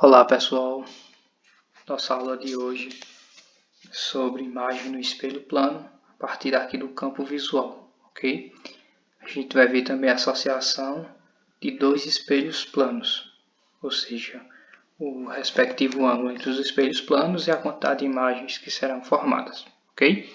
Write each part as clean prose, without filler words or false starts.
Olá pessoal, nossa aula de hoje é sobre imagem no espelho plano a partir aqui do campo visual, ok? A gente vai ver também a associação de dois espelhos planos, ou seja, o respectivo ângulo entre os espelhos planos e a quantidade de imagens que serão formadas, ok?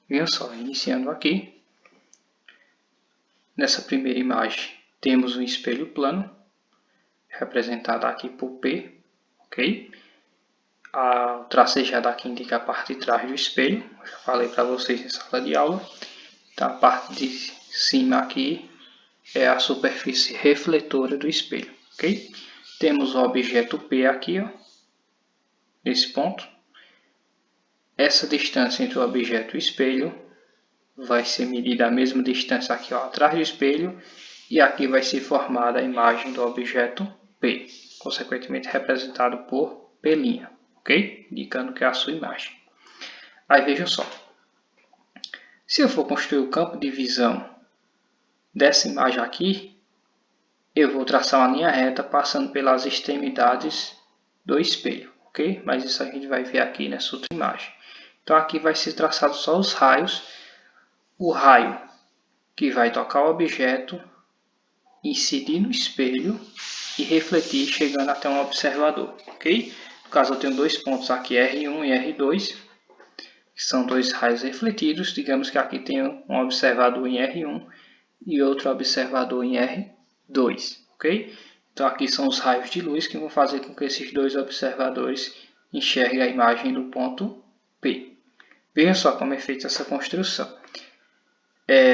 Vejam só, iniciando aqui, nessa primeira imagem temos um espelho plano, representado aqui por P, ok? O tracejado aqui indica a parte de trás do espelho, eu já falei para vocês em sala de aula. Então a parte de cima aqui é a superfície refletora do espelho, ok? Temos o objeto P aqui, ó, nesse ponto. Essa distância entre o objeto e o espelho vai ser medida a mesma distância aqui, ó, atrás do espelho, e aqui vai ser formada a imagem do objeto P, consequentemente representado por P', ok? Indicando que é a sua imagem. Aí vejam só, se eu for construir o campo de visão dessa imagem aqui, eu vou traçar uma linha reta passando pelas extremidades do espelho, ok? Mas isso a gente vai ver aqui nessa outra imagem. Então aqui vai ser traçado só os raios, o raio que vai tocar o objeto, incidir no espelho e refletir chegando até um observador, ok? No caso eu tenho dois pontos aqui, R1 e R2, que são dois raios refletidos. Digamos que aqui tem um observador em R1 e outro observador em R2, ok? Então aqui são os raios de luz que vão fazer com que esses dois observadores enxerguem a imagem do ponto P. Veja só como é feita essa construção.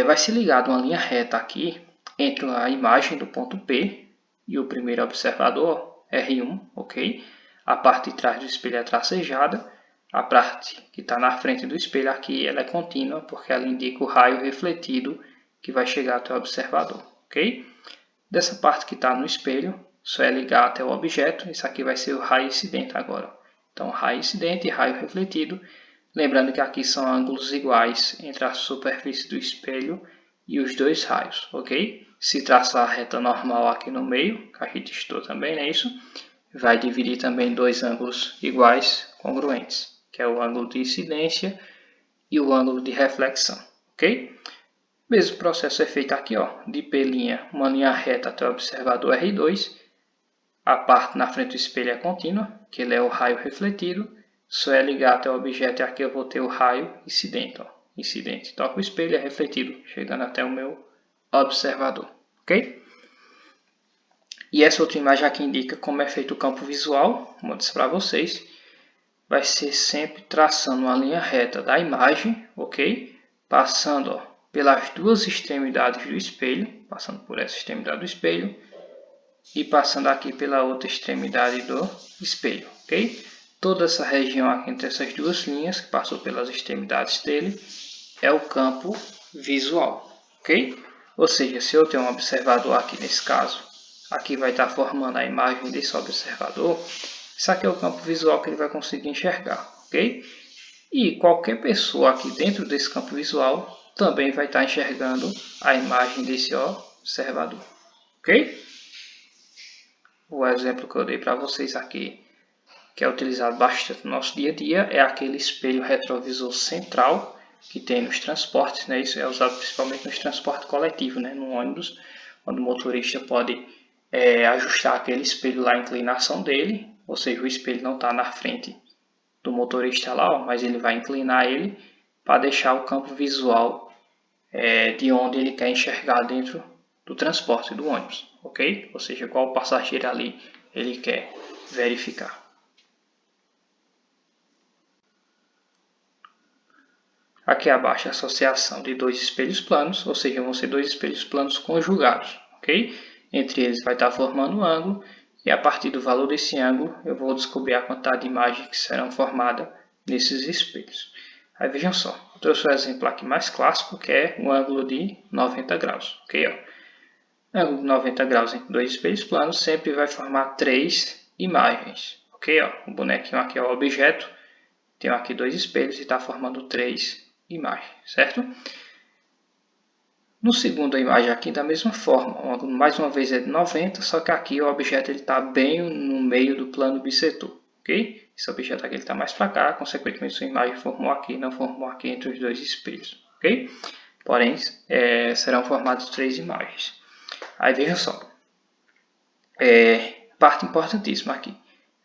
Vai ser ligada uma linha reta aqui entre a imagem do ponto P e o primeiro observador, R1, ok? A parte de trás do espelho é tracejada. A parte que está na frente do espelho aqui ela é contínua, porque ela indica o raio refletido que vai chegar até o observador, ok? Dessa parte que está no espelho, só é ligar até o objeto. Isso aqui vai ser o raio incidente agora. Então, raio incidente e raio refletido. Lembrando que aqui são ângulos iguais entre a superfície do espelho e os dois raios, ok? Se traçar a reta normal aqui no meio, que a gente estudou também, não é isso? Vai dividir também dois ângulos iguais congruentes, que é o ângulo de incidência e o ângulo de reflexão, ok? O mesmo processo é feito aqui, ó, de P', uma linha reta até o observador R2. A parte na frente do espelho é contínua, que ele é o raio refletido. Só é ligar até o objeto e aqui eu vou ter o raio incidente. Ó. Incidente toca o espelho, é refletido, chegando até o meu observador, ok? E essa outra imagem aqui indica como é feito o campo visual, como eu disse para vocês. Vai ser sempre traçando uma linha reta da imagem, ok? Passando, ó, pelas duas extremidades do espelho, passando por essa extremidade do espelho e passando aqui pela outra extremidade do espelho, ok? Toda essa região aqui entre essas duas linhas, que passou pelas extremidades dele, é o campo visual, ok? Ou seja, se eu tenho um observador aqui nesse caso, aqui vai estar formando a imagem desse observador. Isso aqui é o campo visual que ele vai conseguir enxergar, ok? E qualquer pessoa aqui dentro desse campo visual também vai estar enxergando a imagem desse observador, ok? O exemplo que eu dei para vocês aqui, que é utilizado bastante no nosso dia a dia, é aquele espelho retrovisor central que tem nos transportes, né? Isso é usado principalmente nos transportes coletivos, né? No ônibus, onde o motorista pode ajustar aquele espelho lá, a inclinação dele, ou seja, o espelho não está na frente do motorista lá, ó, mas ele vai inclinar ele para deixar o campo visual de onde ele quer enxergar dentro do transporte do ônibus, ok? Ou seja, qual passageiro ali ele quer verificar. Aqui abaixo a associação de dois espelhos planos, ou seja, vão ser dois espelhos planos conjugados, ok? Entre eles vai estar formando um ângulo e a partir do valor desse ângulo eu vou descobrir a quantidade de imagens que serão formadas nesses espelhos. Aí vejam só, eu trouxe o exemplo aqui mais clássico, que é um ângulo de 90 graus, ok? Ó. Ângulo de 90 graus entre dois espelhos planos sempre vai formar três imagens, ok? Ó. O bonequinho aqui é o objeto, tenho aqui dois espelhos e está formando três imagens, certo? No segundo, a imagem aqui da mesma forma, o ângulo mais uma vez é de 90, só que aqui o objeto está bem no meio do plano bissetor, ok? Esse objeto aqui está mais para cá, consequentemente sua imagem formou aqui, não formou aqui entre os dois espelhos, ok? Porém, serão formadas 3 imagens. Aí veja só, parte importantíssima aqui.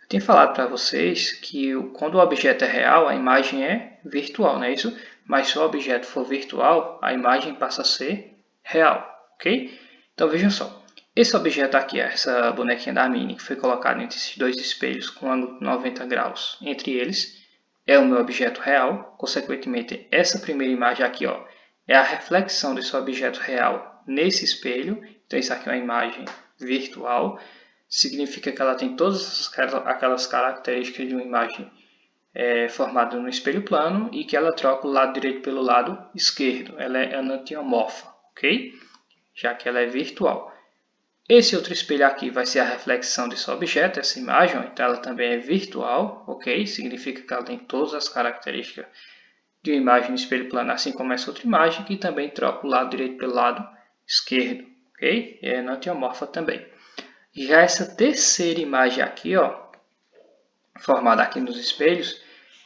Eu tinha falado para vocês que quando o objeto é real, a imagem é virtual, não é isso? Mas se o objeto for virtual, a imagem passa a ser real, ok? Então vejam só, esse objeto aqui, essa bonequinha da Minnie, que foi colocada entre esses dois espelhos com ângulo de 90 graus entre eles, é o meu objeto real. Consequentemente, essa primeira imagem aqui, ó, é a reflexão desse objeto real nesse espelho. Então isso aqui é uma imagem virtual. Significa que ela tem todas aquelas características de uma imagem formada no espelho plano e que ela troca o lado direito pelo lado esquerdo. Ela é enantiomorfa, ok? Já que ela é virtual. Esse outro espelho aqui vai ser a reflexão desse objeto, essa imagem, então ela também é virtual, ok? Significa que ela tem todas as características de uma imagem no espelho plano, assim como essa outra imagem, que também troca o lado direito pelo lado esquerdo, ok? É enantiomorfa também. Já essa terceira imagem aqui, ó, formada aqui nos espelhos,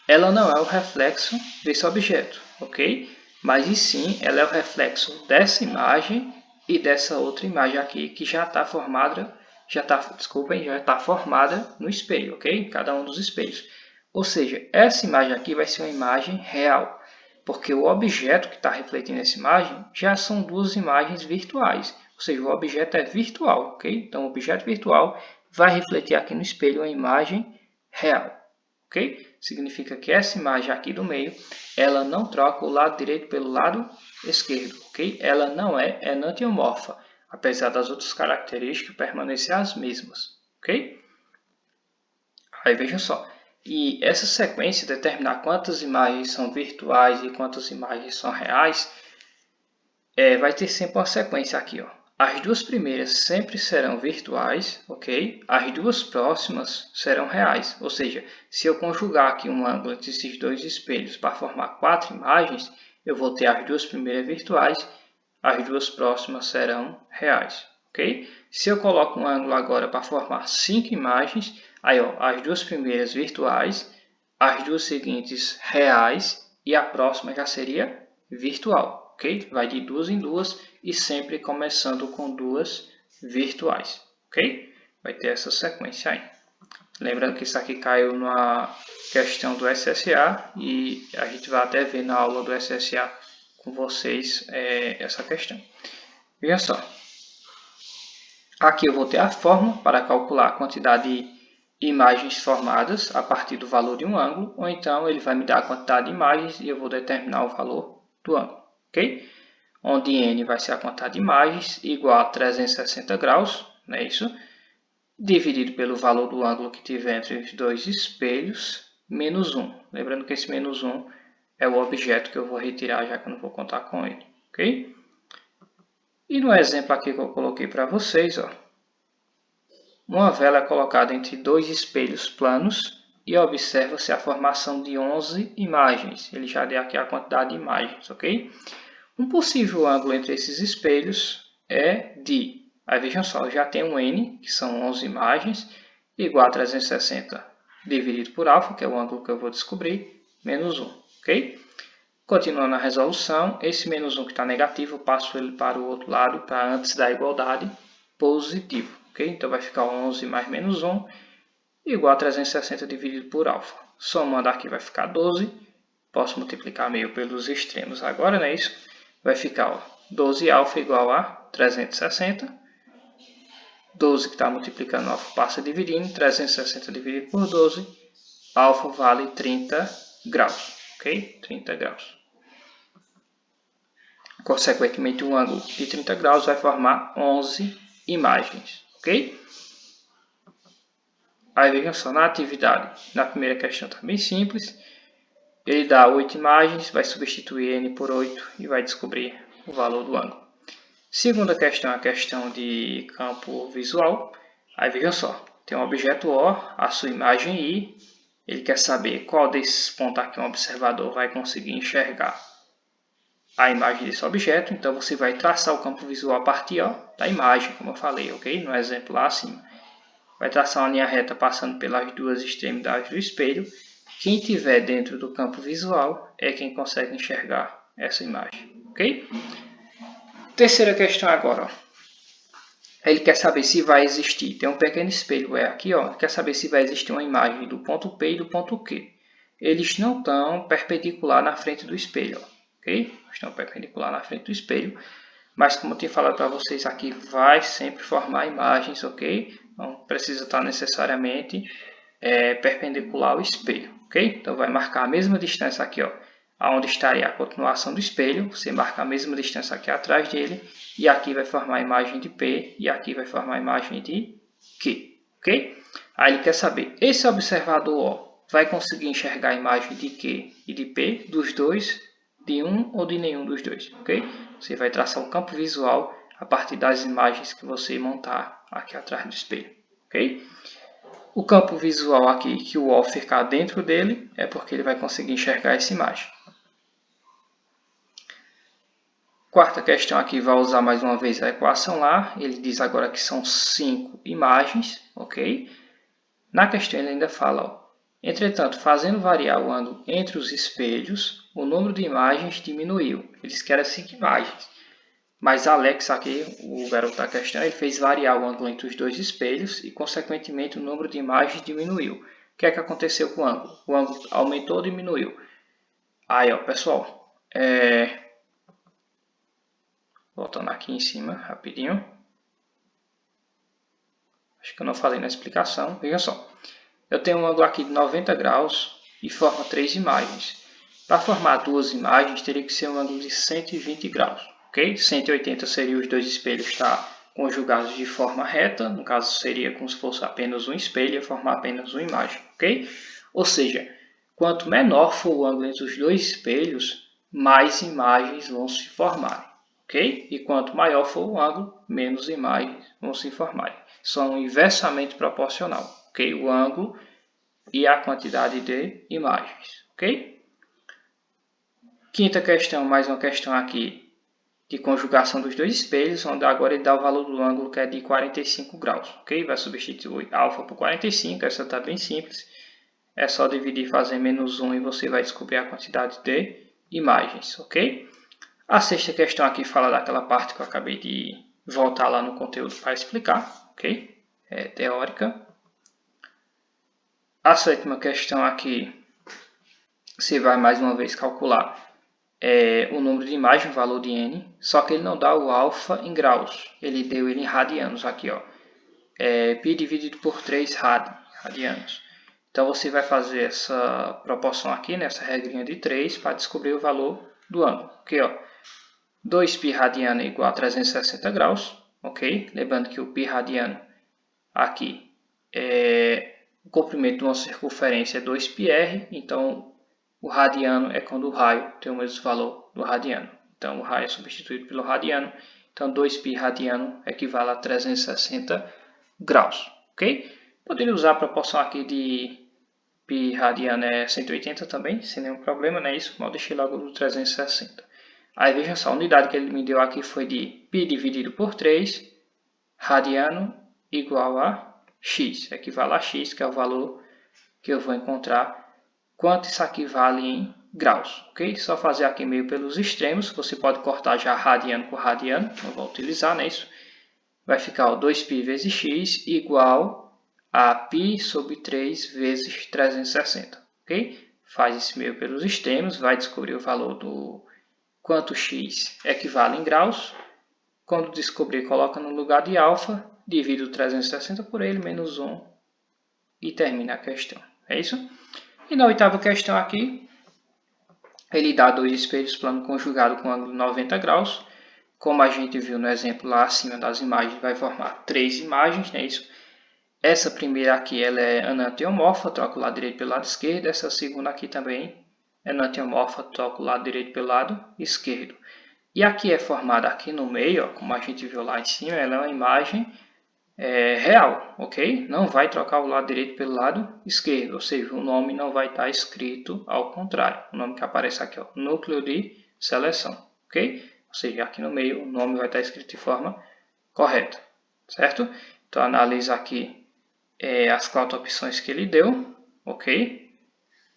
ela não é o reflexo desse objeto, ok? Mas e sim, ela é o reflexo dessa imagem e dessa outra imagem aqui, que já está formada, já está formada no espelho, ok? Cada um dos espelhos. Ou seja, essa imagem aqui vai ser uma imagem real, porque o objeto que está refletindo essa imagem já são duas imagens virtuais. Ou seja, o objeto é virtual, ok? Então, o objeto virtual vai refletir aqui no espelho uma imagem real, ok? Significa que essa imagem aqui do meio, ela não troca o lado direito pelo lado esquerdo, ok? Ela não é enantiomorfa, apesar das outras características permanecerem as mesmas, ok? Aí veja só, e essa sequência determinar quantas imagens são virtuais e quantas imagens são reais, vai ter sempre uma sequência aqui, ó. As duas primeiras sempre serão virtuais, ok? As duas próximas serão reais. Ou seja, se eu conjugar aqui um ângulo entre esses dois espelhos para formar 4 imagens, eu vou ter as duas primeiras virtuais, as duas próximas serão reais, ok? Se eu coloco um ângulo agora para formar 5 imagens, aí ó, as duas primeiras virtuais, as duas seguintes reais e a próxima já seria virtual. Ok? Vai de duas em duas e sempre começando com duas virtuais, ok? Vai ter essa sequência aí. Lembrando que isso aqui caiu na questão do SSA e a gente vai até ver na aula do SSA com vocês essa questão. Veja só. Aqui eu vou ter a fórmula para calcular a quantidade de imagens formadas a partir do valor de um ângulo, ou então ele vai me dar a quantidade de imagens e eu vou determinar o valor do ângulo, ok? Onde n vai ser a quantidade de imagens, igual a 360 graus, não é isso? Dividido pelo valor do ângulo que tiver entre os dois espelhos, menos 1. Lembrando que esse menos 1 é o objeto que eu vou retirar, já que eu não vou contar com ele, ok? E no exemplo aqui que eu coloquei para vocês, ó, uma vela é colocada entre dois espelhos planos e observa-se a formação de 11 imagens. Ele já deu aqui a quantidade de imagens, ok? Um possível ângulo entre esses espelhos é de, aí vejam só, eu já tenho um n, que são 11 imagens, igual a 360 dividido por alfa, que é o ângulo que eu vou descobrir, menos 1, ok? Continuando a resolução, esse menos 1 que está negativo, eu passo ele para o outro lado, para antes da igualdade, positivo, ok? Então vai ficar 11 mais menos 1, igual a 360 dividido por alfa. Somando aqui vai ficar 12, posso multiplicar meio pelos extremos agora, não é isso? Vai ficar ó, 12 alfa igual a 360. 12 que está multiplicando alfa passa dividindo. 360 dividido por 12. Alfa vale 30 graus. Ok? 30 graus. Consequentemente, um ângulo de 30 graus vai formar 11 imagens. Ok? Aí vejam só, na atividade, na primeira questão está bem simples. Ele dá 8 imagens, vai substituir n por 8 e vai descobrir o valor do ângulo. Segunda questão é a questão de campo visual. Aí vejam só, tem um objeto O, a sua imagem I. Ele quer saber qual desses pontos aqui um observador vai conseguir enxergar a imagem desse objeto. Então, você vai traçar o campo visual a partir da imagem, como eu falei, ok? No exemplo lá acima. Vai traçar uma linha reta passando pelas duas extremidades do espelho. Quem estiver dentro do campo visual é quem consegue enxergar essa imagem, ok? Terceira questão agora, ó. Ele quer saber se vai existir, tem um pequeno espelho aqui, ó, quer saber se vai existir uma imagem do ponto P e do ponto Q. Eles não estão perpendicular na frente do espelho, ó, ok? Estão perpendicular na frente do espelho, mas como eu tinha falado para vocês aqui, vai sempre formar imagens, ok? Não precisa estar necessariamente perpendicular ao espelho, ok? Então vai marcar a mesma distância aqui, ó, aonde estaria a continuação do espelho, você marca a mesma distância aqui atrás dele, e aqui vai formar a imagem de P, e aqui vai formar a imagem de Q, ok? Aí ele quer saber, esse observador, ó, vai conseguir enxergar a imagem de Q e de P, dos dois, de um ou de nenhum dos dois, ok? Você vai traçar um campo visual a partir das imagens que você montar aqui atrás do espelho, ok? O campo visual aqui, que o O ficar dentro dele, é porque ele vai conseguir enxergar essa imagem. Quarta questão aqui vai usar mais uma vez a equação lá. Ele diz agora que são 5 imagens, ok? Na questão ele ainda fala, ó, entretanto, fazendo variar o ângulo entre os espelhos, o número de imagens diminuiu. Eles querem 5 imagens. Mas Alex aqui, o garoto da questão, ele fez variar o ângulo entre os dois espelhos e, consequentemente, o número de imagens diminuiu. O que é que aconteceu com o ângulo? O ângulo aumentou ou diminuiu? Aí, ó, pessoal, voltando aqui em cima, rapidinho. Acho que eu não falei na explicação. Veja só, eu tenho um ângulo aqui de 90 graus e forma 3 imagens. Para formar duas imagens, teria que ser um ângulo de 120 graus. Okay? 180 seria os dois espelhos conjugados de forma reta, no caso seria como se fosse apenas um espelho e formar apenas uma imagem. Okay? Ou seja, quanto menor for o ângulo entre os dois espelhos, mais imagens vão se formar. Okay? E quanto maior for o ângulo, menos imagens vão se formar. São inversamente proporcional. Okay? O ângulo e a quantidade de imagens. Okay? Quinta questão, mais uma questão aqui de conjugação dos dois espelhos, onde agora ele dá o valor do ângulo que é de 45 graus, ok? Vai substituir alfa por 45, essa está bem simples. É só dividir e fazer menos 1 e você vai descobrir a quantidade de imagens, ok? A sexta questão aqui fala daquela parte que eu acabei de voltar lá no conteúdo para explicar, ok? É teórica. A sétima questão aqui, você vai mais uma vez calcular o número de imagens, o valor de n, só que ele não dá o alfa em graus, ele deu ele em radianos aqui, ó. Pi dividido por 3 radianos. Então você vai fazer essa proporção aqui, nessa regrinha de 3, para descobrir o valor do ângulo. Aqui, ó, 2π radiano é igual a 360 graus, ok? Lembrando que o π radiano aqui o comprimento de uma circunferência é 2πr, então o radiano é quando o raio tem o mesmo valor do radiano. Então, o raio é substituído pelo radiano. Então, 2π radiano equivale a 360 graus. Ok? Poderia usar a proporção aqui de π radiano é 180 também, sem nenhum problema, não é isso? Mas eu deixei logo do 360. Aí, veja só, a unidade que ele me deu aqui foi de π dividido por 3, radiano igual a x. Equivale a x, que é o valor que eu vou encontrar quanto isso aqui vale em graus, ok? Só fazer aqui meio pelos extremos, você pode cortar já radiano por radiano, não vou utilizar, né? Isso vai ficar 2π vezes x igual a π sobre 3 vezes 360, ok? Faz esse meio pelos extremos, vai descobrir o valor do quanto x equivale em graus. Quando descobrir, coloca no lugar de alfa, divide o 360 por ele, menos 1 e termina a questão. É isso? E na oitava questão aqui, ele dá dois espelhos plano conjugado com ângulo de 90 graus. Como a gente viu no exemplo lá acima das imagens, vai formar 3 imagens, né? Isso. Essa primeira aqui ela é enantiomorfa, troca o lado direito pelo lado esquerdo. Essa segunda aqui também é enantiomorfa, troca o lado direito pelo lado esquerdo. E aqui é formada aqui no meio, ó, como a gente viu lá em cima, ela é uma imagem real, ok? Não vai trocar o lado direito pelo lado esquerdo, ou seja, o nome não vai estar escrito ao contrário. O nome que aparece aqui, ó, núcleo de seleção, ok? Ou seja, aqui no meio o nome vai estar escrito de forma correta, certo? Então analisa aqui as 4 opções que ele deu, ok?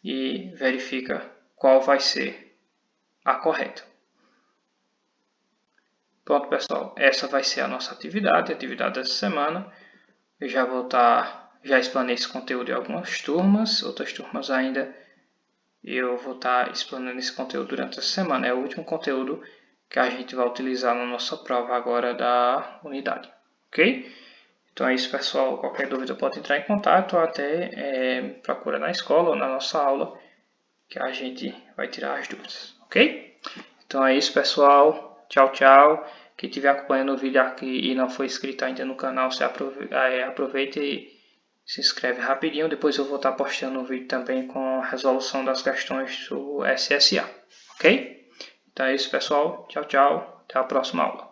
E verifica qual vai ser a correta. Pronto, pessoal, essa vai ser a nossa atividade dessa semana. Eu já explanei esse conteúdo em algumas turmas, outras turmas ainda eu vou estar explanando esse conteúdo durante essa semana. É o último conteúdo que a gente vai utilizar na nossa prova agora da unidade, ok? Então é isso, pessoal. Qualquer dúvida pode entrar em contato ou até me procura na escola ou na nossa aula que a gente vai tirar as dúvidas, ok? Então é isso, pessoal. Tchau, tchau. Quem estiver acompanhando o vídeo aqui e não foi inscrito ainda no canal, aproveita e se inscreve rapidinho. Depois eu vou estar postando um vídeo também com a resolução das questões do SSA, ok? Então é isso, pessoal. Tchau, tchau. Até a próxima aula.